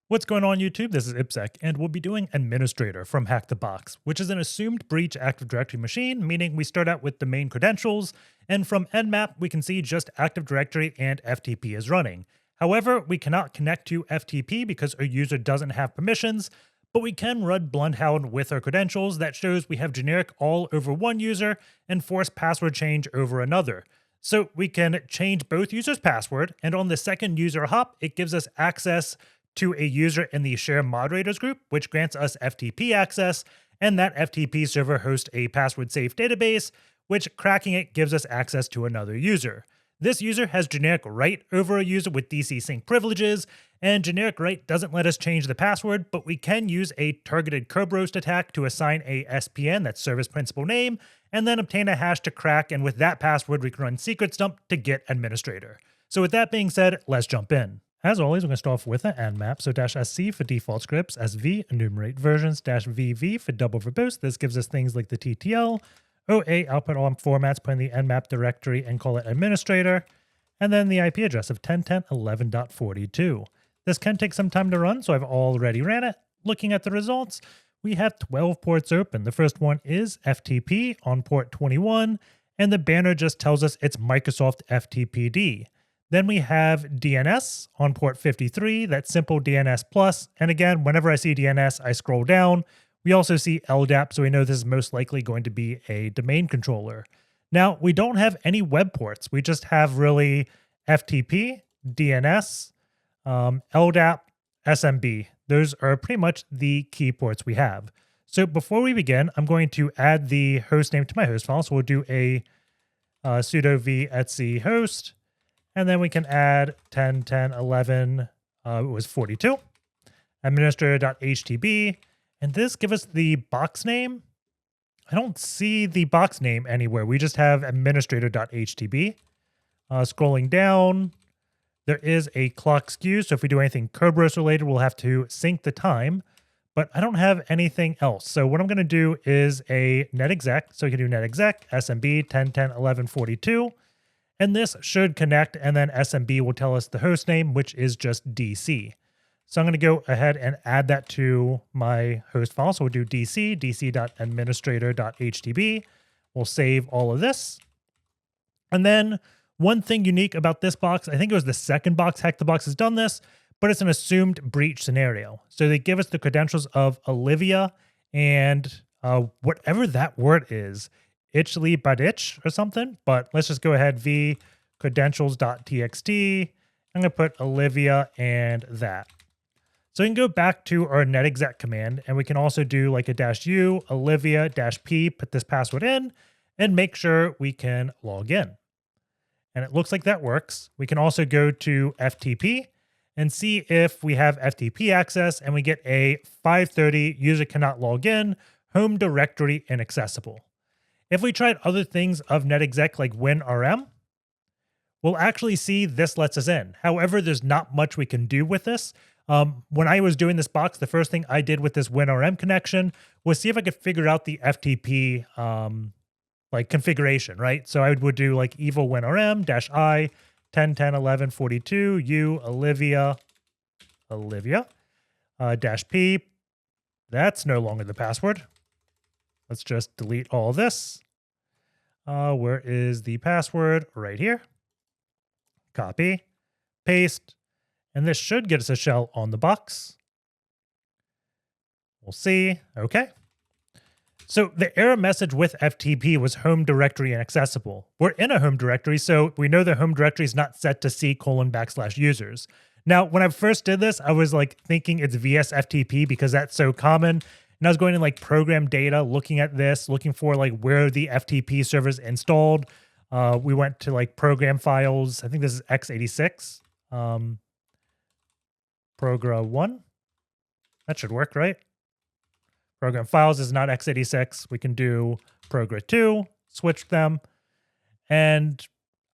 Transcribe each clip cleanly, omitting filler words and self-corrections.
What's going on YouTube? This is IPSec, and we'll be doing Administrator from HackTheBox, which is an assumed breach Active Directory machine, meaning we start out with the main credentials, and from nmap we can see just Active Directory and FTP is running. However, we cannot connect to FTP because our user doesn't have permissions, but we can run Bloodhound with our credentials that shows we have generic all over one user and force password change over another. So we can change both users' password, and on the second user hop, it gives us access to a user in the share moderators group, which grants us FTP access, and that FTP server hosts a password safe database, which cracking it gives us access to another user. This user has GenericWrite over a user with DCSync privileges, and GenericWrite doesn't let us change the password, but we can use a TargetedKerberoast attack to assign a SPN, that's service principal name, and then obtain a hash to crack, and with that password we can run SecretsDump to get administrator. So with that being said, let's jump in. As always, we're going to start off with an nmap, so -sc for default scripts, sv enumerate versions, -vv for double verbose. This gives us things like the TTL, OA output all formats, put in the nmap directory and call it administrator, and then the IP address of 10.10.11.42. This can take some time to run, so I've already ran it. Looking at the results, we have 12 ports open. The first one is FTP on port 21, and the banner just tells us it's Microsoft FTPD. Then we have DNS on port 53, that's simple DNS plus. And again, whenever I see DNS, I scroll down. We also see LDAP, so we know this is most likely going to be a domain controller. Now, we don't have any web ports. We just have really FTP, DNS, LDAP, SMB. Those are pretty much the key ports we have. So before we begin, I'm going to add the host name to my host file. So we'll do a sudo v etc host. And then we can add 10.10.11, it was 42, administrator.htb, and this gives us the box name. I don't see the box name anywhere. We just have administrator.htb. Scrolling down, there is a clock skew, so if we do anything Kerberoast related, we'll have to sync the time, but I don't have anything else. So what I'm going to do is a netexec, so we can do netexec, smb 10.10.11.42, and this should connect, and then SMB will tell us the host name, which is just DC. So I'm going to go ahead and add that to my host file. So we'll do dc.administrator.htb. We'll save all of this. And then one thing unique about this box, I think it was the second box HackTheBox has done this, but it's an assumed breach scenario. So they give us the credentials of Olivia and whatever that word is, itchly baditch or something, but let's just go ahead, v credentials.txt. I'm going to put Olivia and that. So we can go back to our netexec command, and we can also do like a -u, Olivia -p, put this password in, and make sure we can log in. And it looks like that works. We can also go to FTP and see if we have FTP access, and we get a 530 user cannot log in, home directory inaccessible. If we tried other things of netexec like WinRM, we'll actually see this lets us in. However, there's not much we can do with this. When I was doing this box, the first thing I did with this WinRM connection was see if I could figure out the FTP like configuration, right? So I would do like evil WinRM -i 10.10.11.42 u Olivia -p. That's no longer the password. Let's just delete all this. Where is the password? Right here. Copy, paste, and this should get us a shell on the box. We'll see. Okay. So the error message with FTP was home directory inaccessible. We're in a home directory, so we know the home directory is not set to C:\users. Now, when I first did this, I was like thinking it's VS FTP because that's so common. And I was going in like program data, looking at this, looking for like where the FTP server's installed. We went to like program files. I think this is x86. Progra1. That should work, right? Program files is not x86. We can do Progra2, switch them. And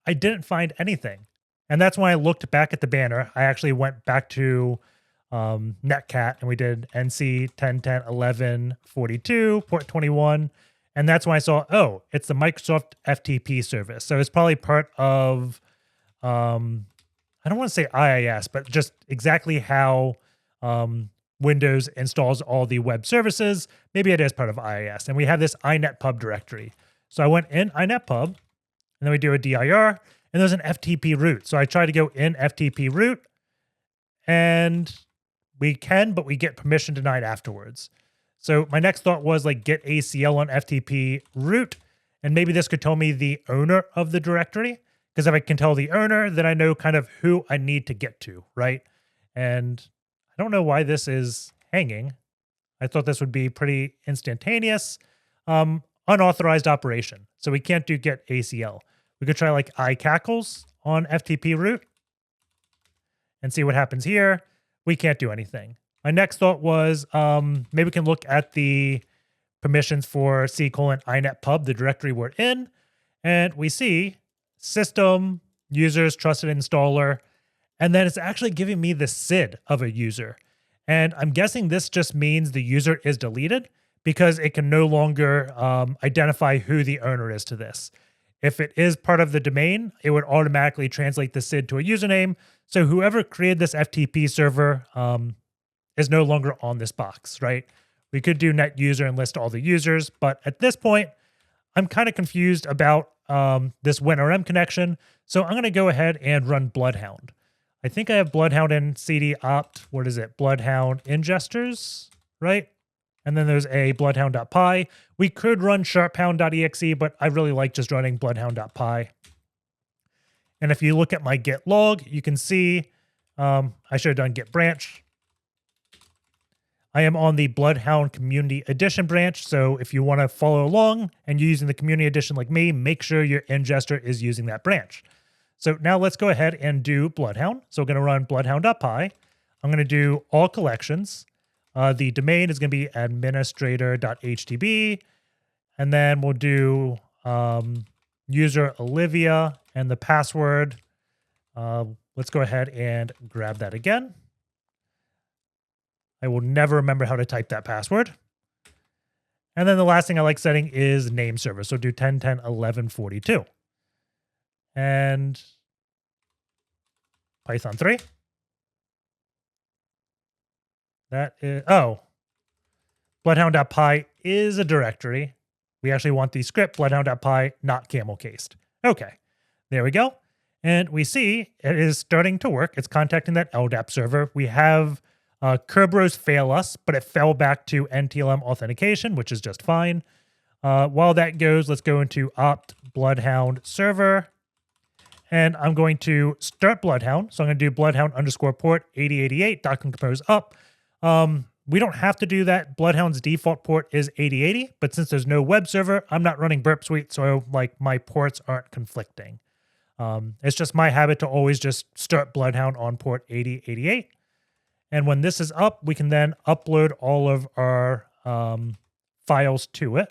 I didn't find anything. And that's when I looked back at the banner. I actually went back to netcat and we did nc 10.10.11.42 port 21, and that's when I saw, oh, it's the Microsoft FTP service. So it's probably part of I don't want to say IIS, but just exactly how Windows installs all the web services. Maybe it is part of IIS. And we have this inetpub directory. So I went in inetpub, and then we do a dir, and there's an FTP root. So I try to go in FTP root, and we can, but we get permission denied afterwards. So my next thought was like get ACL on FTP root, and maybe this could tell me the owner of the directory. Because if I can tell the owner, then I know kind of who I need to get to, right? And I don't know why this is hanging. I thought this would be pretty instantaneous. Unauthorized operation. So we can't do get ACL. We could try like iCackles on FTP root and see what happens here. We can't do anything. My next thought was maybe we can look at the permissions for c:\inetpub, the directory we're in, and we see system, users, trusted installer, and then it's actually giving me the SID of a user. And I'm guessing this just means the user is deleted because it can no longer identify who the owner is to this. If it is part of the domain, it would automatically translate the SID to a username. So whoever created this FTP server is no longer on this box, right? We could do net user and list all the users, but at this point, I'm kind of confused about this WinRM connection. So I'm going to go ahead and run Bloodhound. I think I have Bloodhound in cd opt, what is it? Bloodhound ingesters, right? And then there's a bloodhound.py. We could run sharphound.exe, but I really like just running bloodhound.py. And if you look at my git log, you can see I should have done git branch. I am on the Bloodhound Community Edition branch, so if you want to follow along and you're using the Community Edition like me, make sure your ingester is using that branch. So now let's go ahead and do Bloodhound. So we're going to run bloodhound.py. I'm going to do all collections. The domain is going to be administrator.htb, and then we'll do user Olivia and the password. Let's go ahead and grab that again. I will never remember how to type that password. And then the last thing I like setting is name server. So do 10.10.11.42. And Python 3. That is, bloodhound.py is a directory. We actually want the script bloodhound.py, not camel cased. Okay, there we go. And we see it is starting to work. It's contacting that LDAP server. We have Kerberoast fail us, but it fell back to NTLM authentication, which is just fine. While that goes, let's go into opt bloodhound server. And I'm going to start Bloodhound. So I'm going to do bloodhound underscore port 8088 .compose up. We don't have to do that. Bloodhound's default port is 8080, but since there's no web server, I'm not running Burp Suite, so like my ports aren't conflicting. It's just my habit to always just start Bloodhound on port 8088. And when this is up, we can then upload all of our files to it.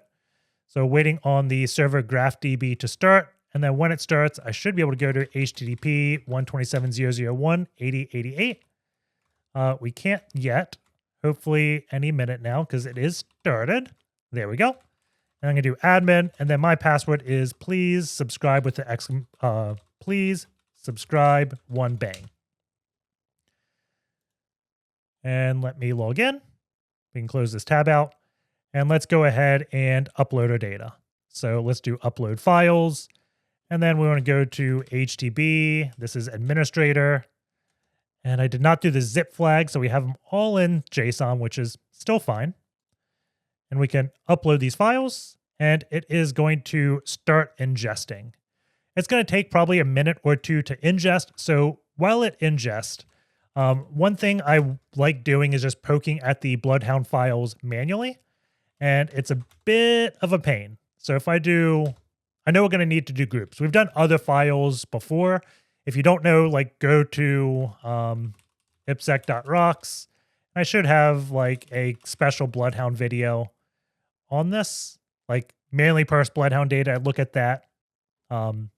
So waiting on the server GraphDB to start. And then when it starts, I should be able to go to HTTP 127.0.0.1.8088. We can't yet. Hopefully any minute now because it is started. There we go. And I'm going to do admin. And then my password is please subscribe with the please subscribe one bang. And let me log in. We can close this tab out. And let's go ahead and upload our data. So let's do upload files. And then we want to go to HTTP. This is administrator. And I did not do the zip flag, so we have them all in JSON, which is still fine. And we can upload these files, and it is going to start ingesting. It's going to take probably a minute or two to ingest. So while it ingests, one thing I like doing is just poking at the Bloodhound files manually, and it's a bit of a pain. So if I do, I know we're going to need to do groups. We've done other files before. If you don't know, like go to ipsec.rocks. I should have like a special Bloodhound video on this, like manually parse Bloodhound data. I look at that. Probably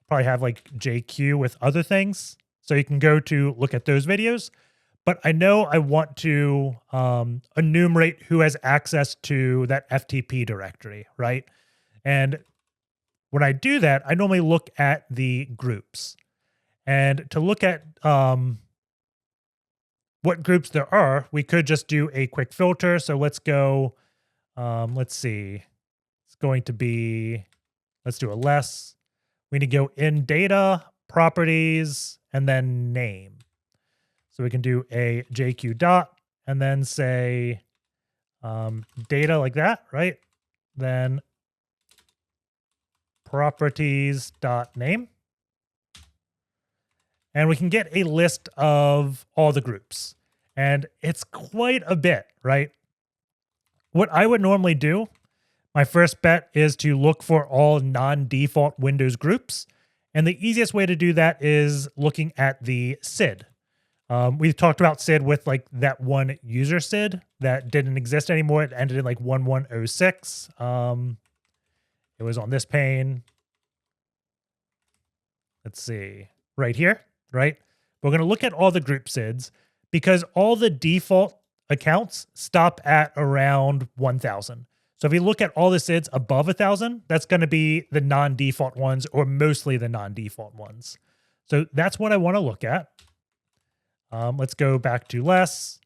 have like JQ with other things. So you can go to look at those videos. But I know I want to enumerate who has access to that FTP directory, right? And when I do that, I normally look at the groups. And to look at what groups there are, we could just do a quick filter. So let's go, let's see. It's going to be, let's do a less. We need to go in data, properties, and then name. So we can do a JQ dot and then say data like that, right? Then properties dot name. And we can get a list of all the groups. And it's quite a bit, right? What I would normally do, my first bet is to look for all non-default Windows groups. And the easiest way to do that is looking at the SID. We've talked about SID with like that one user SID that didn't exist anymore. It ended in like 1106. It was on this pane. Let's see, right here, right? We're going to look at all the group SIDs because all the default accounts stop at around 1,000. So if you look at all the SIDs above 1,000, that's going to be the non-default ones or mostly the non-default ones. So that's what I want to look at. Let's go back to less.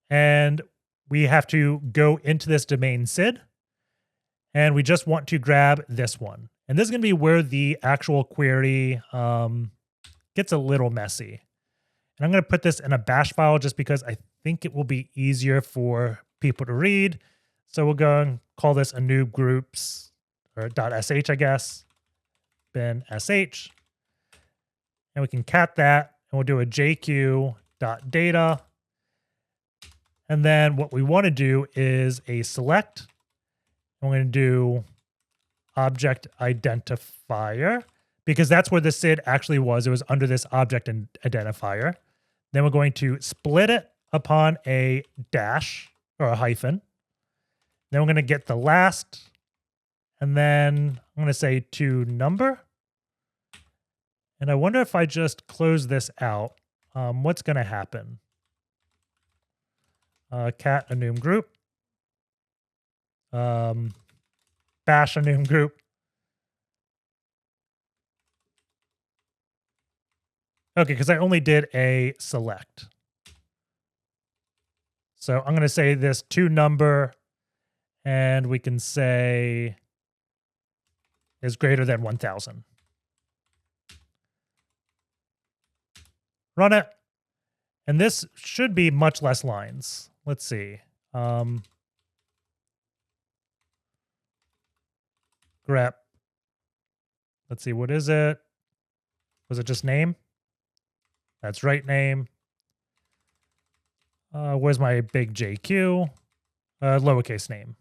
And we have to go into this domain SID. And we just want to grab this one. And this is going to be where the actual query gets a little messy. And I'm going to put this in a bash file just because I think it will be easier for people to read. So we'll go and call this a new groups or .sh, I guess, bin sh. And we can cat that and we'll do a jq.data. And then what we want to do is a select. I'm going to do object identifier because that's where the SID actually was. It was under this object identifier. Then we're going to split it upon a dash or a hyphen. Then we're going to get the last, and then I'm going to say to number. And I wonder if I just close this out, what's going to happen? Cat enum group. Bash enum group. Okay, because I only did a select. So I'm going to say this to number, and we can say is greater than 1,000. Run it. And this should be much less lines. Let's see. Grep. Let's see, what is it? Was it just name? That's right, name. Where's my big JQ? Lowercase name.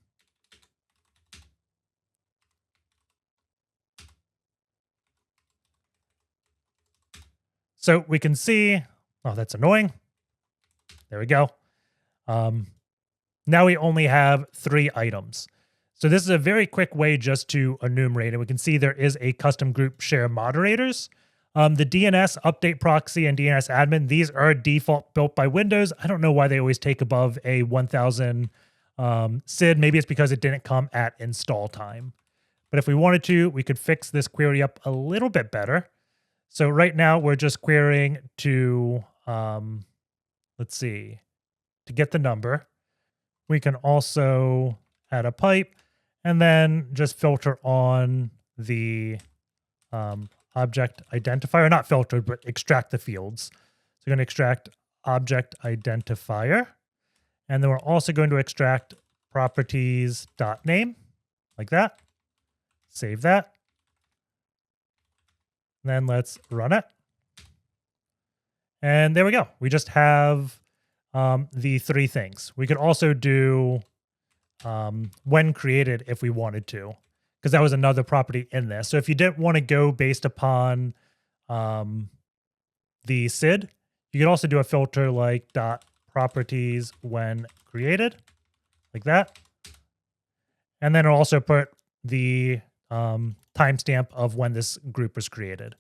So we can see, oh, that's annoying. There we go. Now we only have 3 items. So this is a very quick way just to enumerate, and we can see there is a custom group share moderators. The DNS update proxy and DNS admin, these are default built by Windows. I don't know why they always take above a 1,000 SID. Maybe it's because it didn't come at install time. But if we wanted to, we could fix this query up a little bit better. So right now we're just querying to, let's see, to get the number. We can also add a pipe and then just filter on the object identifier, not filtered, but extract the fields. So we're going to extract object identifier. And then we're also going to extract properties.name like that. Save that. Then let's run it. And there we go. We just have the 3 things. We could also do when created if we wanted to, because that was another property in this. So if you didn't want to go based upon the SID, you could also do a filter like .properties when created, like that. And then it'll also put the timestamp of when this group was created.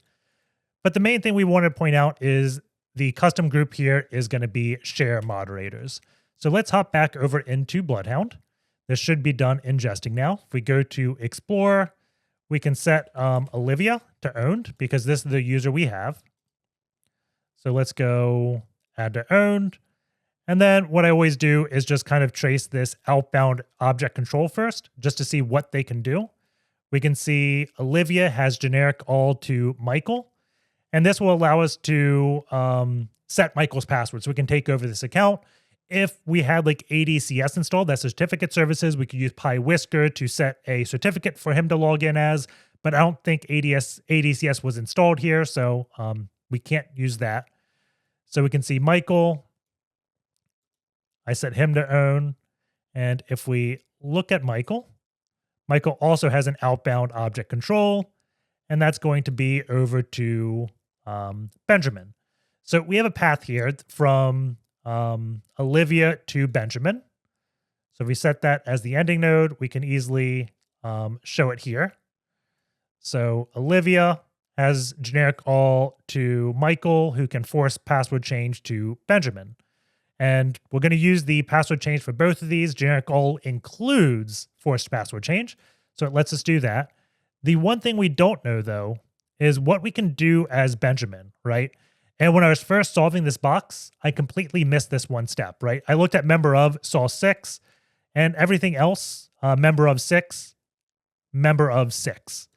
But the main thing we want to point out is the custom group here is going to be share moderators. So let's hop back over into Bloodhound. This should be done ingesting now. If we go to Explorer, we can set Olivia to owned because this is the user we have. So let's go add to owned. And then what I always do is just kind of trace this outbound object control first, just to see what they can do. We can see Olivia has generic all to Michael, and this will allow us to set Michael's password. So we can take over this account. If we had like ADCS installed, that's certificate services, we could use PyWhisker to set a certificate for him to log in as, but I don't think ADCS was installed here, so we can't use that. So we can see Michael, I set him to own. And if we look at Michael, Michael also has an outbound object control, and that's going to be over to Benjamin. So we have a path here from Olivia to Benjamin. So if we set that as the ending node, we can easily show it here. So Olivia has generic all to Michael, who can force password change to Benjamin. And we're going to use the password change for both of these. Generic all includes forced password change, so it lets us do that. The one thing we don't know, though, is what we can do as Benjamin, right? And when I was first solving this box, I completely missed this one step, right? I looked at member of, saw 6, and everything else, member of 6, member of 6.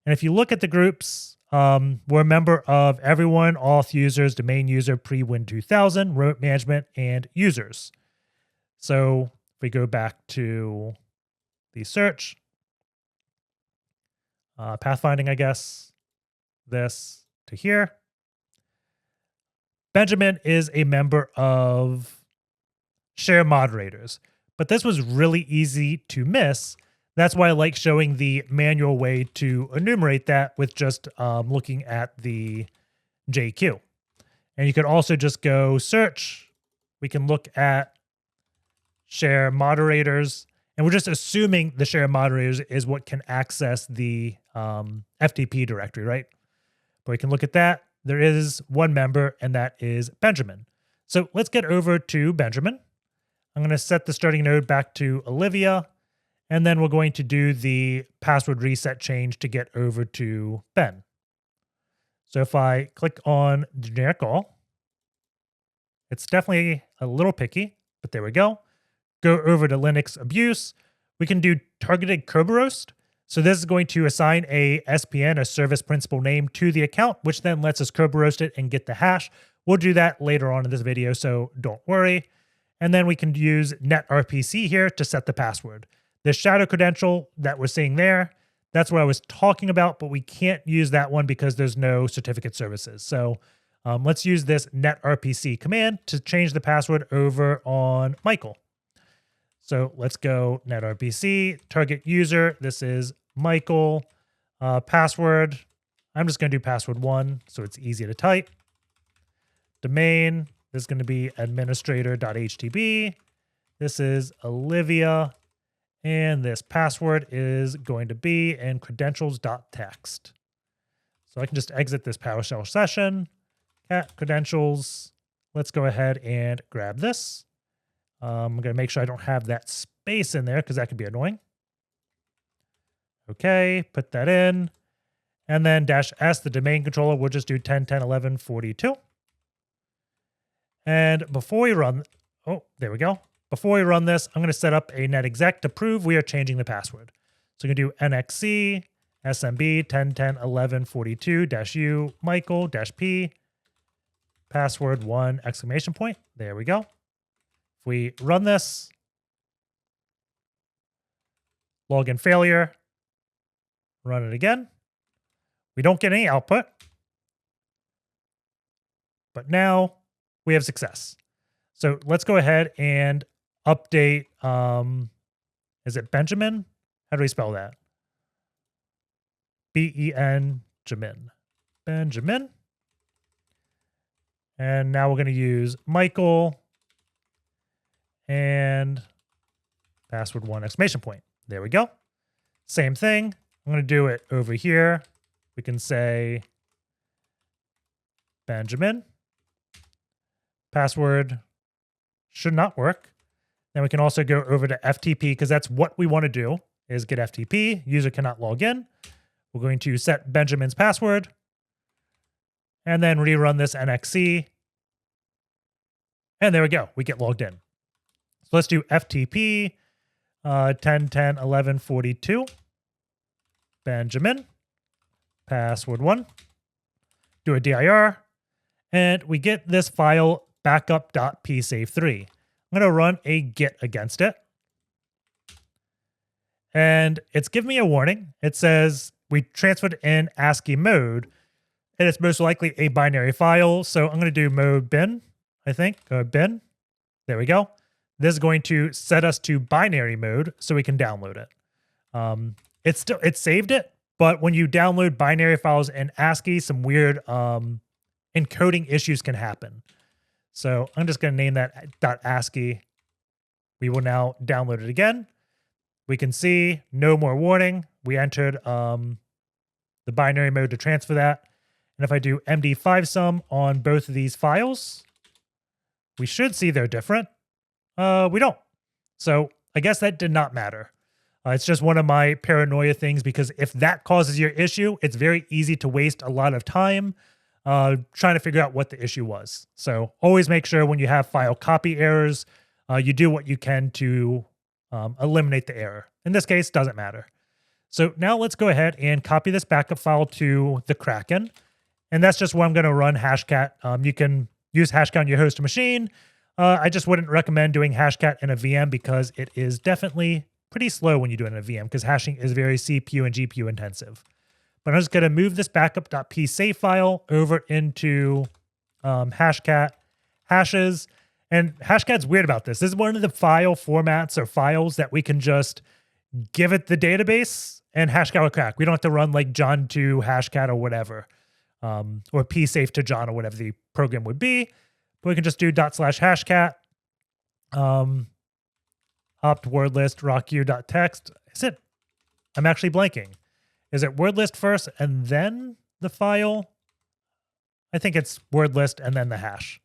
And if you look at the groups, we're a member of everyone, auth users, domain user, pre-Win 2000, remote management, and users. So if we go back to the search, pathfinding, I guess, this to here. Benjamin is a member of share moderators, but this was really easy to miss. That's why I like showing the manual way to enumerate that with just looking at the JQ. And you could also just go search. We can look at share moderators, and we're just assuming the share moderators is what can access the FTP directory, right? But we can look at that. There is one member, and that is Benjamin. So let's get over to Benjamin. I'm going to set the starting node back to Olivia, and then we're going to do the password reset change to get over to Ben. So if I click on generic all, it's definitely a little picky, but there we go. Go over to Linux abuse. We can do targeted Kerberoast. So this is going to assign a SPN, a service principal name, to the account, which then lets us Kerberoast it and get the hash. We'll do that later on in this video, so don't worry. And then we can use Net RPC here to set the password. The shadow credential that we're seeing there, that's what I was talking about, but we can't use that one because there's no certificate services. So let's use this Net RPC command to change the password over on Michael. So let's go Net RPC, target user. This is Michael. Password, I'm just going to do password 1, so it's easy to type. Domain, this is going to be administrator.htb. This is Olivia. And this password is going to be in credentials.txt. So I can just exit this PowerShell session, cat credentials. Let's go ahead and grab this. I'm going to make sure I don't have that space in there because that could be annoying. Okay, put that in. And then -s, the domain controller, we'll just do 10.10.11.42. And before we run, oh, there we go. Before we run this, I'm going to set up a netexec to prove we are changing the password. So I'm going to do nxc smb 10.10.11.42-u Michael-p password 1 exclamation point. There we go. If we run this, login failure, run it again. We don't get any output, but now we have success. So let's go ahead and update. Is it Benjamin? How do we spell that? B-E-N-Jamin. Benjamin. And now we're going to use Michael and password 1 exclamation point. There we go. Same thing. I'm going to do it over here. We can say Benjamin. Password should not work. Then we can also go over to FTP because that's what we want to do is get FTP. User cannot log in. We're going to set Benjamin's password and then rerun this nxc And there we go. We get logged in. So let's do FTP 10.10.11.42. Benjamin. Password 1. Do a dir. And we get this file backup.psave3. I'm going to run a git against it. And it's giving me a warning. It says we transferred in ASCII mode, and it's most likely a binary file. So I'm going to do mode bin, I think, bin. There we go. This is going to set us to binary mode so we can download it. It saved it, but when you download binary files in ASCII, some weird encoding issues can happen. So I'm just going to name that .ASCII. We will now download it again. We can see no more warning. We entered the binary mode to transfer that. And if I do MD5 sum on both of these files, we should see they're different. We don't. So I guess that did not matter. It's just one of my paranoia things, because if that causes your issue, it's very easy to waste a lot of time trying to figure out what the issue was. So always make sure when you have file copy errors, you do what you can to eliminate the error. In this case, doesn't matter. So now let's go ahead and copy this backup file to the Kraken. And that's just where I'm going to run Hashcat. You can use Hashcat on your host machine. I just wouldn't recommend doing Hashcat in a VM because it is definitely pretty slow when you do it in a VM, because hashing is very CPU and GPU intensive. But I'm just going to move this backup.psave file over into Hashcat hashes. And Hashcat's weird about this. This is one of the file formats or files that we can just give it the database and Hashcat will crack. We don't have to run like John to Hashcat or whatever, or psafe to John or whatever the program would be. But we can just do /hashcat, opt word list rocku.txt. Is it? I'm actually blanking. Is it word list first and then the file? I think it's word list and then the hash.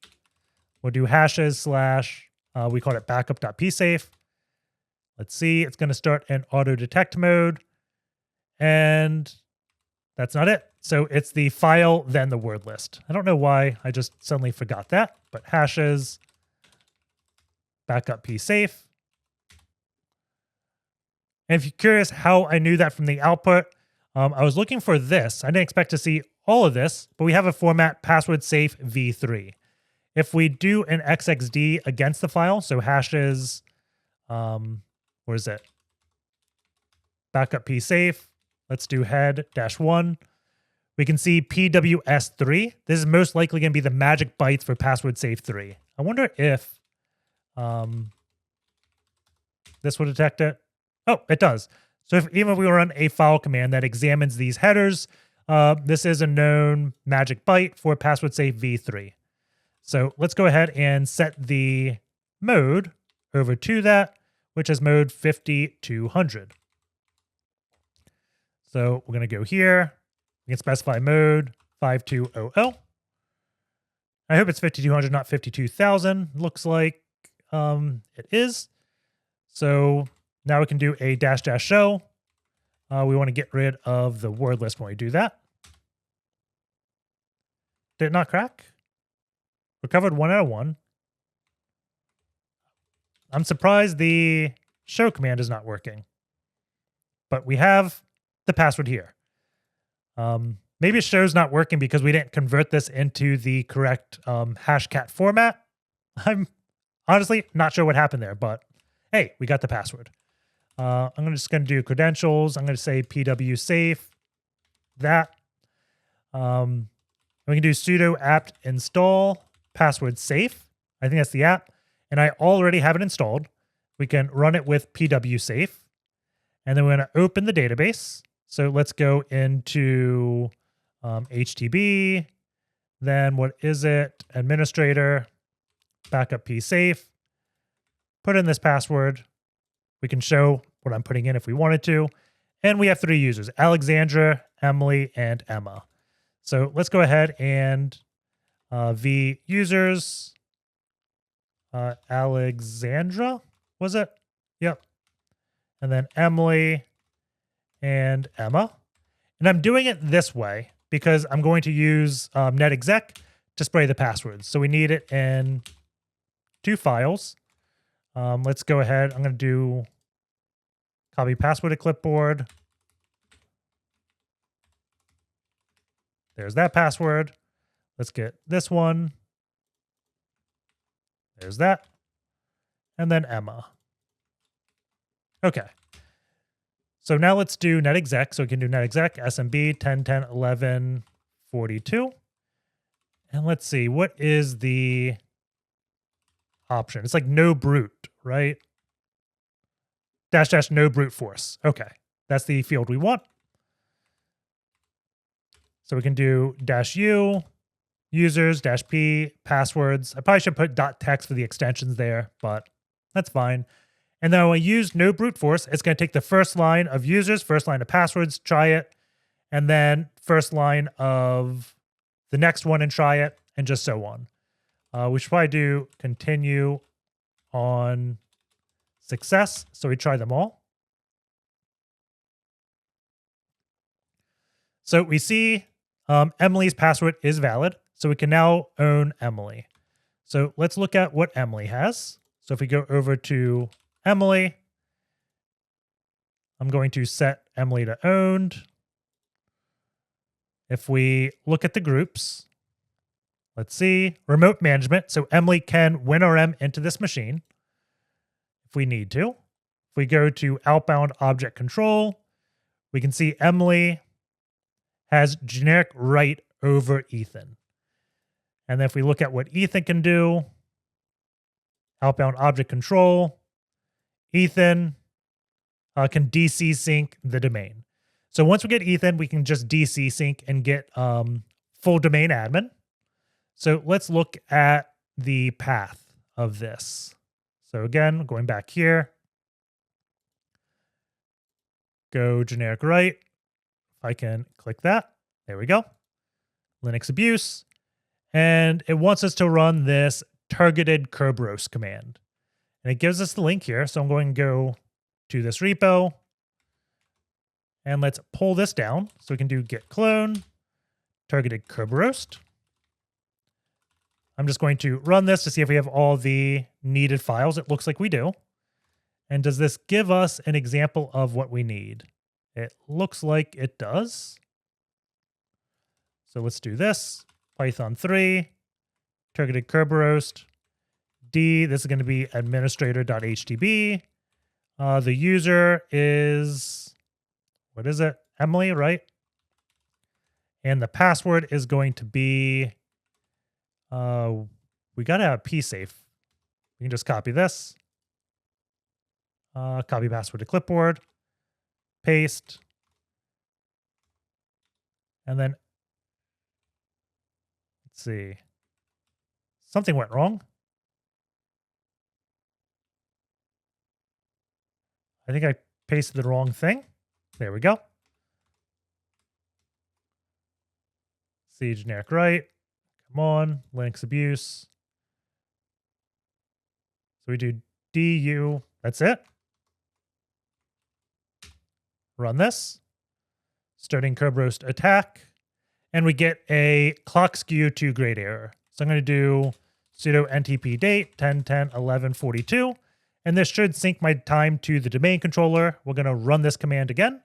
We'll do hashes / we call it backup.psafe. Let's see, it's going to start in auto detect mode. And that's not it. So it's the file, then the word list. I don't know why I just suddenly forgot that, but hashes backup.psafe. And if you're curious how I knew that from the output, I was looking for this. I didn't expect to see all of this, but we have a format password safe v3. If we do an XXD against the file, so hashes, where is it? Backup.psafe. Let's do head-1. We can see PWS3. This is most likely going to be the magic bytes for password safe 3. I wonder if this will detect it. Oh, it does. So even if we run a file command that examines these headers, this is a known magic byte for password safe v3. So let's go ahead and set the mode over to that, which is mode 5200. So we're going to go here. We can specify mode 5200. I hope it's 5200, not 52,000. Looks like it is. So now we can do a --show. We want to get rid of the word list when we do that. Did it not crack? Recovered 1 out of 1. I'm surprised the show command is not working. But we have the password here. Maybe show's not working because we didn't convert this into the correct Hashcat format. I'm honestly not sure what happened there, but hey, we got the password. I'm just going to do credentials. I'm going to say PW safe. That. We can do sudo apt install password safe. I think that's the app. And I already have it installed. We can run it with PW safe. And then we're going to open the database. So let's go into HTTP. Then what is it? Administrator, backup psafe. Put in this password. We can show what I'm putting in if we wanted to. And we have 3 users, Alexandra, Emily, and Emma. So let's go ahead and v users, Alexandra, was it? Yep. And then Emily and Emma. And I'm doing it this way because I'm going to use netexec to spray the passwords. So we need it in two files. Let's go ahead. I'm going to do copy password to clipboard. There's that password. Let's get this one. There's that. And then Emma. Okay. So now let's do netexec. So we can do netexec smb 10.10.11.42. And let's see, what is the option? It's like no brute, right? -- no brute force. Okay. That's the field we want. So we can do -u, users, -p, passwords. I probably should put .text for the extensions there, but that's fine. And then when I use no brute force, it's going to take the first line of users, first line of passwords, try it, and then first line of the next one and try it, and just so on. We should probably do continue on success. So we try them all. So we see Emily's password is valid. So we can now own Emily. So let's look at what Emily has. So if we go over to Emily, I'm going to set Emily to owned. If we look at the groups, let's see, remote management. So Emily can WinRM into this machine if we need to. If we go to outbound object control, we can see Emily has GenericWrite over Ethan. And then if we look at what Ethan can do, outbound object control, Ethan can DCSync the domain. So once we get Ethan, we can just DCSync and get full domain admin. So let's look at the path of this. So again, going back here, go GenericWrite. If I can click that, there we go. Linux abuse. And it wants us to run this TargetedKerberoast command. And it gives us the link here. So I'm going to go to this repo. And let's pull this down. So we can do git clone, TargetedKerberoast. I'm just going to run this to see if we have all the needed files. It looks like we do. And does this give us an example of what we need? It looks like it does. So let's do this. Python 3, TargetedKerberoast, D, this is going to be administrator.htb. The user is, what is it? Emily, right? And the password is going to be, we got to have psafe. We can just copy this. Copy password to clipboard, paste, and then let's see. Something went wrong. I think I pasted the wrong thing. There we go. See GenericWrite. Come on, Linux abuse. So we do du. That's it. Run this. Starting Kerberoast attack. And we get a clock skew to grade error. So I'm going to do sudo ntp date 10.10.11.42. And this should sync my time to the domain controller. We're going to run this command again.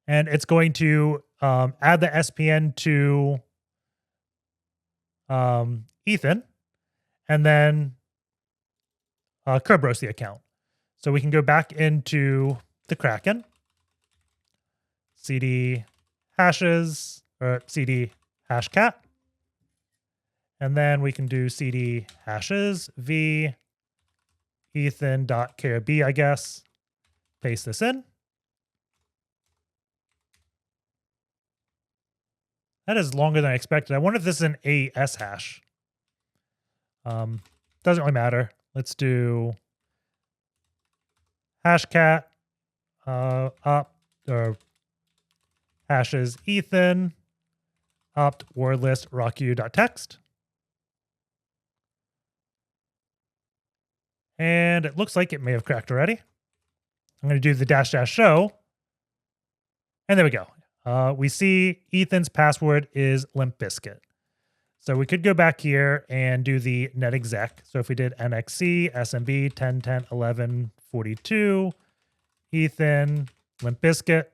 And it's going to add the SPN to Ethan. And then Kerberoast the account. So we can go back into the Kraken. cd hashes, or cd hashcat. And then we can do cd hashes v ethan.kerb, I guess. Paste this in. That is longer than I expected. I wonder if this is an AES hash. Doesn't really matter. Let's do hashcat opt or hashes Ethan opt word list rocku.txt. And it looks like it may have cracked already. I'm going to do the -- show. And there we go. We see Ethan's password is Limp Bizkit. So we could go back here and do the net exec. So if we did nxc, smb, 10, 10, 11, 42, Ethan, Limp Bizkit,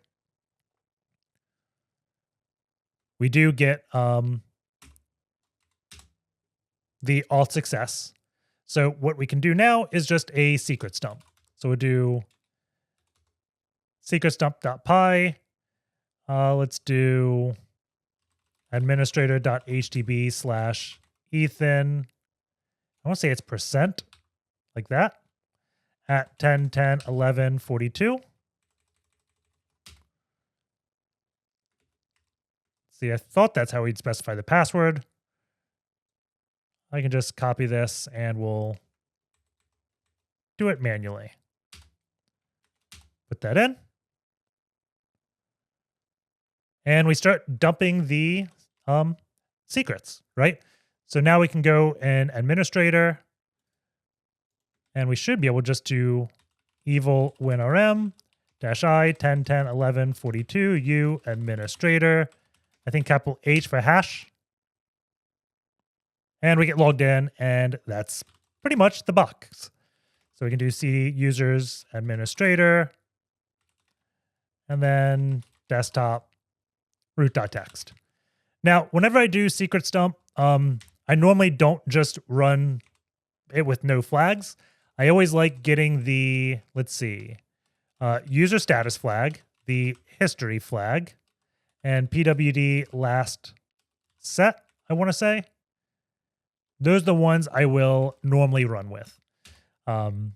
we do get the alt success. So what we can do now is just a SecretsDump. So we'll do SecretsDump.py. Let's do administrator.htb/Ethan. I want to say it's percent, like that, at 10, 10, 11, 42. See, I thought that's how we'd specify the password. I can just copy this and we'll do it manually. Put that in. And we start dumping the secrets, right? So now we can go in administrator and we should be able just to evil WinRM -I 10, 10, 11, 42 U administrator. I think capital H for hash. And we get logged in, and that's pretty much the box. So we can do cd users administrator, and then desktop root.txt. Now, whenever I do SecretsDump, I normally don't just run it with no flags. I always like getting the, let's see, user status flag, the history flag, and pwd last set, I want to say. Those are the ones I will normally run with. Limp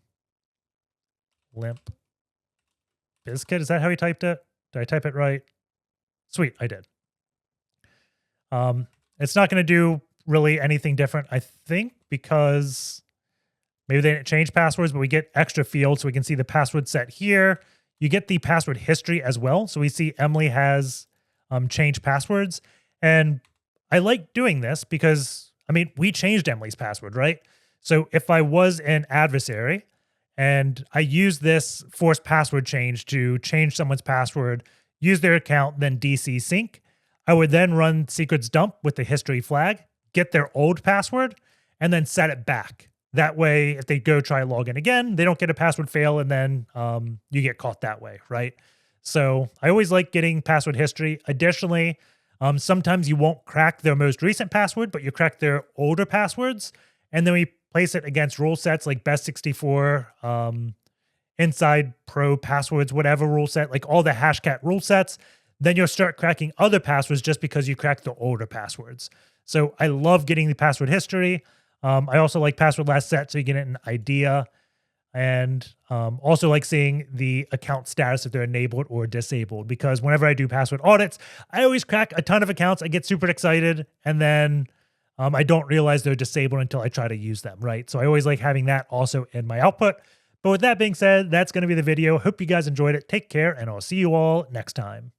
Bizkit, is that how he typed it? Did I type it right? Sweet, I did. It's not going to do really anything different, I think, because maybe they didn't change passwords, but we get extra fields so we can see the password set here. You get the password history as well. So we see Emily has changed passwords. And I like doing this because, I mean, we changed Emily's password, right? So if I was an adversary and I use this forced password change to change someone's password, use their account, then DCSync, I would then run SecretsDump with the history flag, get their old password, and then set it back. That way, if they go try log in again, they don't get a password fail, and then you get caught that way, right? So I always like getting password history. Additionally, sometimes you won't crack their most recent password, but you crack their older passwords. And then we place it against rule sets like best64, inside pro passwords, whatever rule set, like all the hashcat rule sets. Then you'll start cracking other passwords just because you cracked the older passwords. So I love getting the password history. I also like password last set so you get an idea. And also like seeing the account status if they're enabled or disabled, because whenever I do password audits, I always crack a ton of accounts. I get super excited, and then I don't realize they're disabled until I try to use them, right? So I always like having that also in my output. But with that being said, that's going to be the video. Hope you guys enjoyed it. Take care, and I'll see you all next time.